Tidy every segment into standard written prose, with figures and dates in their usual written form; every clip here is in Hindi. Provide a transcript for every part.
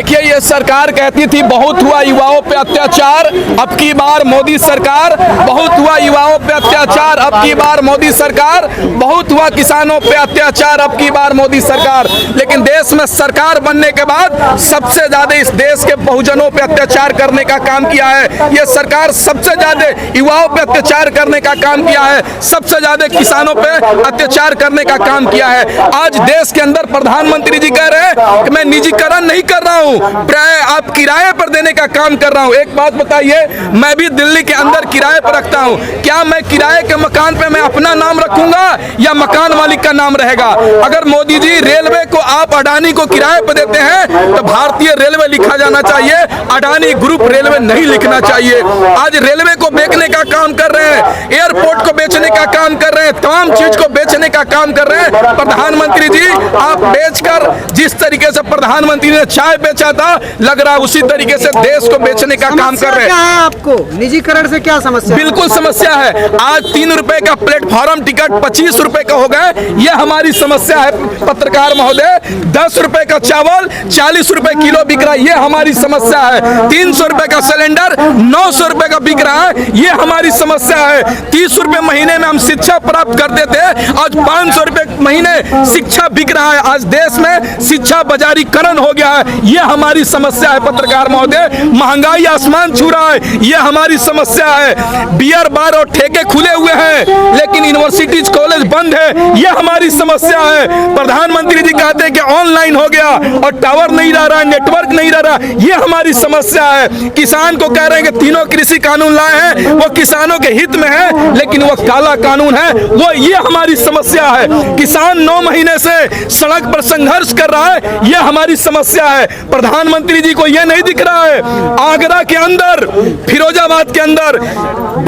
देखिए, ये सरकार कहती थी बहुत हुआ युवाओं पे अत्याचार, अब की बार मोदी सरकार, बहुत हुआ युवाओं पे अत्याचार, अब की बार मोदी सरकार, बहुत हुआ किसानों पे अत्याचार, अब की बार मोदी सरकार। लेकिन देश में सरकार बनने के बाद सबसे ज्यादा इस देश के बहुजनों पे अत्याचार करने का काम किया है। ये सरकार सबसे ज्यादा युवाओं पे अत्याचार करने का काम किया है, सबसे ज्यादा किसानों पे अत्याचार करने का काम किया है। आज देश के अंदर प्रधानमंत्री जी कह रहे हैं कि मैं निजीकरण नहीं कर रहा हूं, प्राय आप किराए पर देने का काम कर रहा हूं। एक बात बताइए, मैं भी दिल्ली के अंदर किराए पर रखता हूं, क्या मैं किराए के मकान पे मैं अपना नाम रखूंगा या मकान मालिक का नाम रहेगा? अगर मोदी जी रेलवे को आप अडानी को किराए पर देते हैं तो भारतीय रेलवे लिखा जाना चाहिए, अडानी ग्रुप रेलवे नहीं लिखना चाहिए। आज रेलवे को बेचने का काम कर रहे हैं, एयरपोर्ट को बेचने का काम कर रहे हैं, तमाम चीज को बेचने का काम कर रहे हैं। प्रधानमंत्री जी, आप बेचकर जिस तरीके से प्रधानमंत्री ने चाय बेचा था, लग रहा है उसी तरीके से देश को बेचने का काम कर रहे हैं। क्या है आपको निजीकरण से क्या समस्या? बिल्कुल समस्या है। आज 3 रुपए का प्लेटफॉर्म टिकट 25 रुपए का हो गए, यह हमारी समस्या है पत्रकार महोदय। 10 रुपए का चावल 40 रुपए किलो बिक रहा है, यह हमारी समस्या है। 300 रुपए का सिलेंडर 900 रुपए का बिक रहा है, यह हमारी समस्या है। 30 रुपए महीने में हम शिक्षा प्राप्त करते थे, आज 500 रुपए महीने शिक्षा बिक रहा है। आज देश में शिक्षा बाजारीकरण हो गया है, यह हमारी समस्या है पत्रकार महोदय। महंगाई आसमान छू रहा है, यह हमारी समस्या है। बियर बार और ठेके खुले हुए हैं लेकिन यूनिवर्सिटीज कॉलेज बंद है, यह हमारी समस्या है। प्रधानमंत्री जी कहते हैं कि ऑनलाइन हो गया और टावर नहीं रह रहा, नेटवर्क नहीं रह रहा, यह हमारी समस्या है। किसान को कह रहे हैं कि तीनों कृषि कानून लाए हैं, वो किसानों के हित में है लेकिन वो काला कानून है, वो ये हमारी समस्या है। किसान 9 महीने से सड़क पर संघर्ष कर रहा है, यह हमारी समस्या है। प्रधानमंत्री जी को यह नहीं दिख रहा है, आगरा के अंदर, फिरोजाबाद के अंदर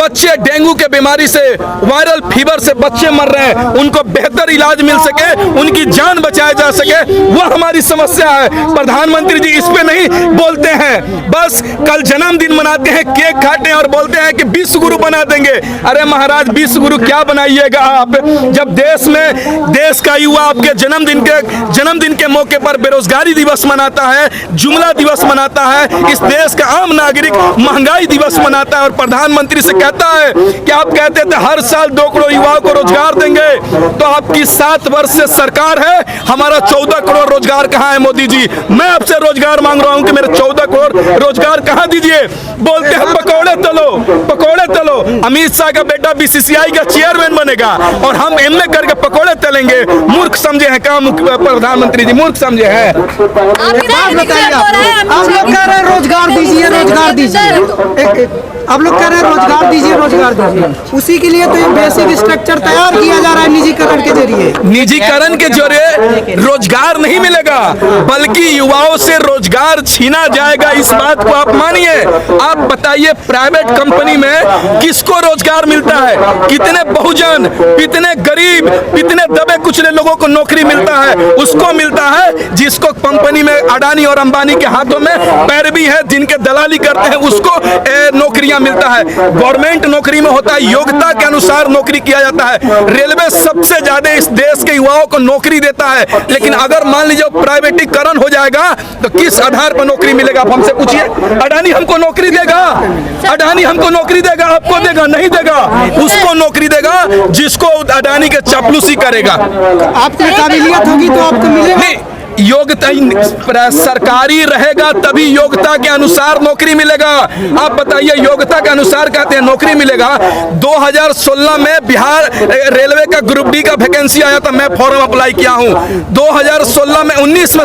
बच्चे डेंगू के बीमारी से, वायरल फीवर से बच्चे मर रहे हैं, उनको बेहतर इलाज मिल सके, उनकी जान बचाया जा सके, वह हमारी समस्या है। प्रधानमंत्री जी इस पे नहीं बोलते हैं, बस कल जन्मदिन मनाते हैं, केक काटते हैं और बोलते हैं कि विश्व गुरु बना देंगे। अरे महाराज, विश्व गुरु क्या बनाइएगा आप, जब देश में देश का युवा आपके जन्मदिन के मौके पर बेरोजगारी दिवस मनाता है, जुमला दिवस मनाता है, इस देश का आम नागरिक महंगाई दिवस मनाता है और प्रधानमंत्री से कहता है कि आप कहते थे हर साल 2 करोड़ युवाओं को रोजगार देंगे, तो आपकी 7 वर्ष से सरकार है, हमारा 14 करोड़ रोजगार कहाँ है मोदी जी? मैं आपसे रोजगार मांग रहा हूं कि मेरे 14 करोड़ रोजगार कहाँ दीजिए? बोलते हैं पकौड़े तलो, पकौड़े तलो। अमित शाह का बेटा बीसीसीआई का चेयरमैन बनेगा और हम एमए करके पकौड़े तलेंगे। मूर्ख समझे हैं काम प्रधानमंत्री जी, मूर्ख समझे हैं। आप बताइए, आप लोग कह रहे हैं रोजगार दीजिए, रोजगार दीजिए, आप लोग कह रहे हैं रोजगार दीजिए, रोजगार दीजिए, उसी के लिए तो ये बेसिक स्ट्रक्चर तैयार किया जा रहा है निजीकरण के जरिए। निजीकरण के जरिए रोजगार नहीं मिलेगा, बल्कि युवाओं से रोजगार छीना जाएगा, इस बात को आप मानिए। आप बताइए, प्राइवेट कंपनी में किसको रोजगार मिलता है? कितने बहुजन, कितने गरीब, कितने दबे कुचले लोगों को नौकरी मिलता है? उसको मिलता है जिसको कंपनी में अडानी और अंबानी के हाथों में पैरवी है, जिनके दलाली करते हैं, उसको नौकरियां मिलता है। गवर्नमेंट नौकरी में होता है योग्यता के अनुसार नौकरी किया जाता है। रेलवे सबसे ज्यादा इस देश के युवाओं को नौकरी देता है, लेकिन अगर मान लीजिए प्राइवेटीकरण हो जाएगा तो किस आधार पर नौकरी मिलेगा? आप हमसे पूछिए। अडानी हमको नौकरी देगा, अडानी हमको नौकरी देगा, आपको देगा? नहीं देगा। उसको नौकरी देगा जिसको अडानी के चापलूसी करेगा। आपकी काबिलियत होगी तो आपको मिलेगा। योग्यता सरकारी रहेगा तभी योग्यता के अनुसार नौकरी मिलेगा। आप बताइए, योग्यता के अनुसार कहते हैं नौकरी मिलेगा। 2016 में बिहार रेलवे का ग्रुप डी का वैकेंसी आया था, मैं फॉर्म अप्लाई किया हूं। 2016 में 19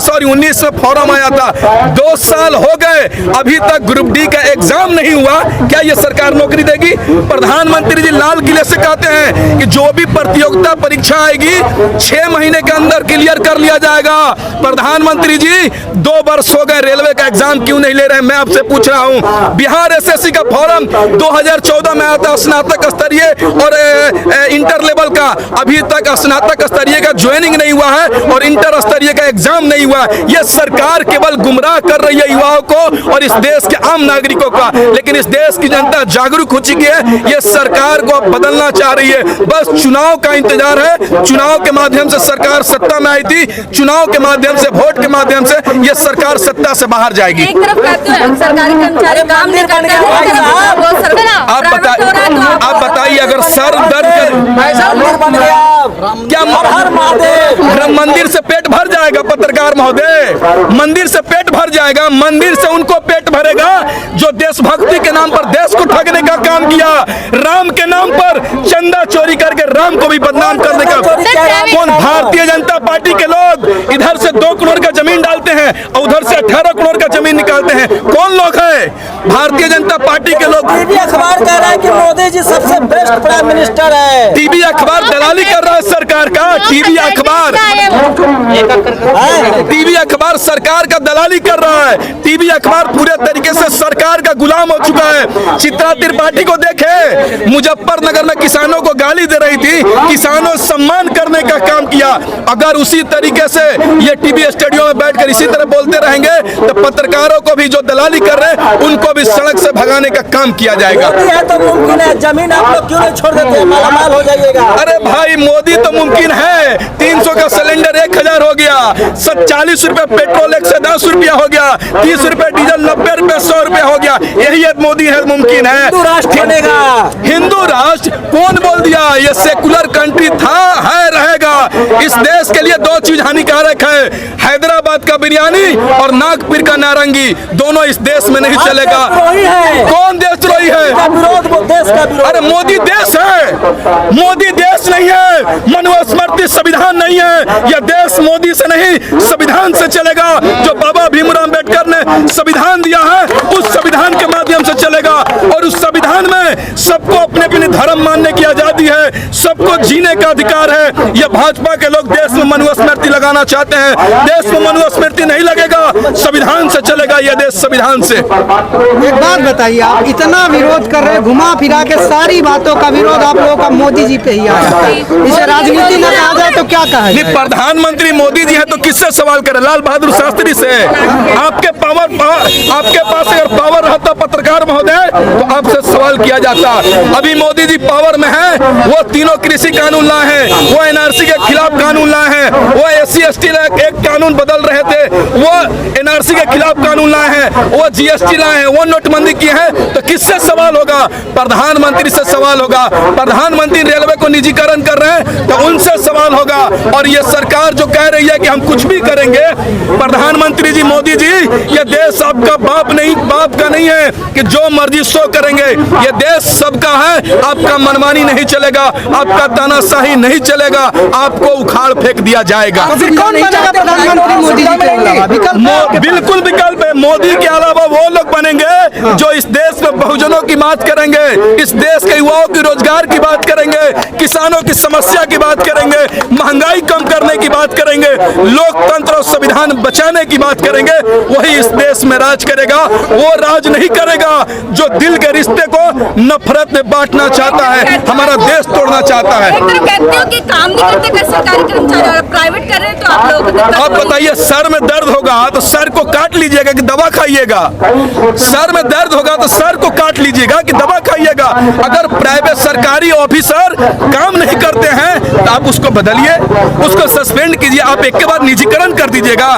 में फॉर्म आया था। 2 साल हो गए, अभी तक ग्रुप डी का एग्जाम नहीं हुआ। क्या ये सरकार नौकरी देगी? प्रधानमंत्री जी लाल किले से कहते हैं कि जो भी प्रतियोगिता परीक्षा आएगी 6 महीने के अंदर क्लियर कर लिया जाएगा। प्रधानमंत्री जी 2 वर्ष हो गए, रेलवे का एग्जाम क्यों नहीं ले रहे? मैं आपसे पूछ रहा हूं। बिहार एसएससी का फॉर्म 2014 में आया था, स्नातक स्तरीय और इंटर लेवल का, अभी तक स्नातक स्तरीय का ज्वाइनिंग नहीं हुआ है और इंटर स्तरीय का एग्जाम नहीं हुआ। यह सरकार केवल गुमराह कर रही है युवाओं को और इस देश के आम नागरिकों का, लेकिन इस देश की जनता जागरूक हो चुकी है। यह सरकार को बदलना चाह रही है, बस चुनाव का इंतजार है। चुनाव के माध्यम से सरकार सत्ता में आई थी, चुनाव के माध्यम माध्यम से, वोट के माध्यम से ये सरकार सत्ता से बाहर जाएगी। एक तरफ कहते हैं सरकारी कर्मचारी काम नहीं करते हैं, आप बताइए, अगर सर दर्द क्या मंदिर से पेट भर जाएगा? पत्रकार महोदय, मंदिर से पेट भर जाएगा? मंदिर से उनको पेट भरेगा जो देशभक्ति के नाम पर देश को ठगने का काम किया, राम के नाम पर चंदा चोरी करके राम को भी बदनाम करने का। कौन? भारतीय जनता पार्टी के लोग इधर से 2 करोड़ का जमीन डालते हैं और उधर से 18 करोड़ का जमीन निकालते हैं। कौन लोग हैं? भारतीय जनता पार्टी के लोग। टीवी अखबार कह रहा है कि मोदी जी सबसे बेस्ट प्राइम मिनिस्टर है। टीवी अखबार दलाली कर रहा है सरकार का। टीवी अखबार सरकार का दलाली कर रहा है। टीवी अखबार पूरे तरीके से सरकार का गुलाम हो चुका है। चित्रा त्रिपाठी को देखे, मुजफ्फरनगर में किसानों को गाली दे रही थी, किसानों सम्मान करने का काम किया। अगर उसी तरीके से ये टीवी स्टूडियो में बैठकर इसी तरह बोलते रहेंगे तो पत्रकारों को भी जो दलाली कर रहे हैं उनको भी सड़क से भगाने का काम किया जाएगा। मोदी है तो मुमकिन है, जमीन आप लोग क्यों नहीं छोड़ देते? मालामाल हो जाइएगा। अरे भाई, मोदी तो मुमकिन है। 300 का सिलेंडर 1000 हो गया, 40 रुपए पेट्रोल 110 रुपया हो गया, 30 रुपए डीजल, 90 रुपए, 100 रुपए हो गया। यही मोदी है, मुमकिन है। हिंदू राष्ट्र बनेगा। हिंदू राष्ट्र कौन बोल दिया? ये सेकुलर कंट्री था, है, रहेगा। इस देश के लिए 2 चीज हानिकारक है, हैदराबाद का बिरयानी और नागपुर का नारंगी। दोनों इस देश में नहीं चलेगा। कौन देशद्रोही है? देश का विरोध। अरे मोदी देश है, मोदी देश नहीं है। मनुस्मृति संविधान नहीं है। यह देश मोदी से नहीं, संविधान से चलेगा। जो बाबा भीमराव अम्बेडकर ने संविधान दिया है, उस संविधान के माध्यम से चलेगा। और उस संविधान में सबको अपने अपने धर्म मानने की आजादी है, सबको जीने का अधिकार है। यह भाजपा के लोग देश में मनुस्मृति लगाना चाहते हैं। देश में मनुस्मृति नहीं लगेगा, संविधान से चलेगा यह देश, संविधान से। एक बात बताइए, आप इतना विरोध कर रहे हैं, घुमा फिरा के सारी बातों का विरोध आप लोगों का मोदी जी पे ही आ जाता है। इसे राजनीति न कहा जाए तो क्या कहा जाए? प्रधानमंत्री मोदी जी है तो किससे सवाल करें? लाल बहादुर शास्त्री से। आपके पास अगर पावर रहता पत्रकार महोदय तो आपसे सवाल किया जाता। अभी मोदी जी पावर में है, वो तीनों कृषि कानून लाए हैं, वो एनआरसी के खिलाफ कानून लाए हैं, वो SC/ST एक कानून बदल रहे थे, वो एनआरसी के खिलाफ कानून लाए हैं, वो GST लाए हैं, वो नोटबंदी की है। तो किससे सवाल होगा? प्रधानमंत्री से सवाल होगा। प्रधानमंत्री रेलवे को निजीकरण कर रहे हैं तो उनसे सवाल होगा। और ये सरकार जो कह रही है कि हम कुछ भी करेंगे, प्रधानमंत्री जी, मोदी जी, ये देश आपका बाप का नहीं है कि जो मर्जी सो करेंगे। ये देश सबका है, आपका मनमानी नहीं चलेगा, आपका तानाशाही नहीं चलेगा, आपको उखाड़ फेंक दिया जाएगा। तो फिर कौन बनेगा प्रधानमंत्री? मोदी जी के अलावा बिल्कुल विकल्प है। मोदी के अलावा वो लोग बनेंगे जो इस देश में बहुजनों की बात करेंगे, इस देश के युवाओं की रोजगार की बात करेंगे, किसानों की समस्या की बात करेंगे, महंगाई कम करने की बात करेंगे, लोकतंत्र और संविधान बचाने की बात करेंगे। वही इस देश में राज करेगा। वो राज नहीं करेगा जो दिल के रिश्ते को नफरत में बांटना चाहता है, हमारा देश तोड़ना चाहता है। कहते हो कि काम नहीं करते कर सरकारी कर्मचारी और प्राइवेट कर रहे हैं तो आप लोग अब बताइए, सर में दर्द होगा तो सर को काट लीजिएगा कि दवा खाइएगा? सर में दर्द होगा तो सर को काट लीजिएगा कि दवा खाइएगा? अगर प्राइवेट सरकारी ऑफिसर काम नहीं करते हैं तो आप उसको बदलिए, उसको सस्पेंड कीजिए, आप एक के बाद निजीकरण कर दीजिएगा।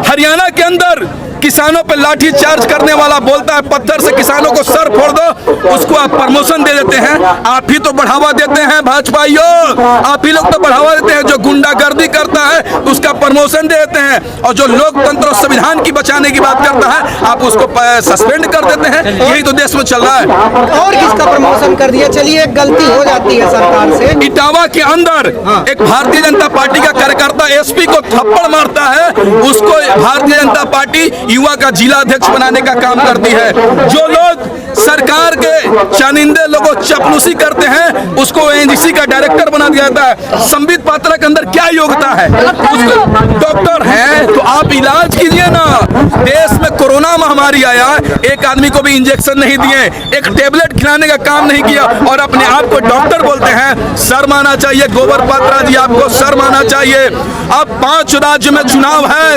हरियाणा के अंदर किसानों पे लाठी चार्ज करने वाला बोलता है पत्थर से किसानों को सर फोड़ दो, उसको आप प्रमोशन दे देते हैं। आप ही तो बढ़ावा देते हैं भाजपाइयों, आप ही लोग तो बढ़ावा देते हैं। जो गुंडागर्दी करता है उसका प्रमोशन दे देते हैं, और जो लोकतंत्र और संविधान की बचाने की बात करता है आप उसको सस्पेंड कर देते हैं। यही तो देश में चल रहा है। और किसका प्रमोशन कर दिया? चलिए, एक गलती हो जाती है सरकार से। इटावा के अंदर एक भारतीय जनता पार्टी का कार्यकर्ता SP को थप्पड़ मारता है, उसको भारतीय जनता पार्टी युवा का जिला अध्यक्ष बनाने का काम करती है। जो लोग सरकार के चनिंदे लोगों चपलूसी करते हैं उसको ONGC का डायरेक्टर बना दिया जाता है। संबित पात्रा के अंदर क्या योग्यता है? उसको डॉक्टर है तो आप इलाज कीजिए ना। देश में कोरोना महामारी आया, एक आदमी को भी इंजेक्शन नहीं दिए, एक टेबलेट खिलाने का काम नहीं किया, और अपने आप को डॉक्टर बोलते हैं। शर्म आना चाहिए गोबर पात्रा जी, आपको शर्म आना चाहिए। अब 5 राज्य में चुनाव है,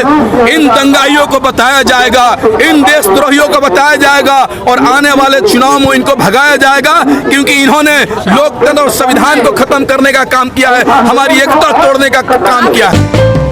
इन दंगाइयों को बताया जाएगा, इन देशद्रोहियों को बताया जाएगा, और आने वाले चुनाव में इनको भगाया जाएगा, क्योंकि इन्होंने लोकतंत्र और संविधान को खत्म करने का काम किया है, हमारी एकता तोड़ने का काम किया है।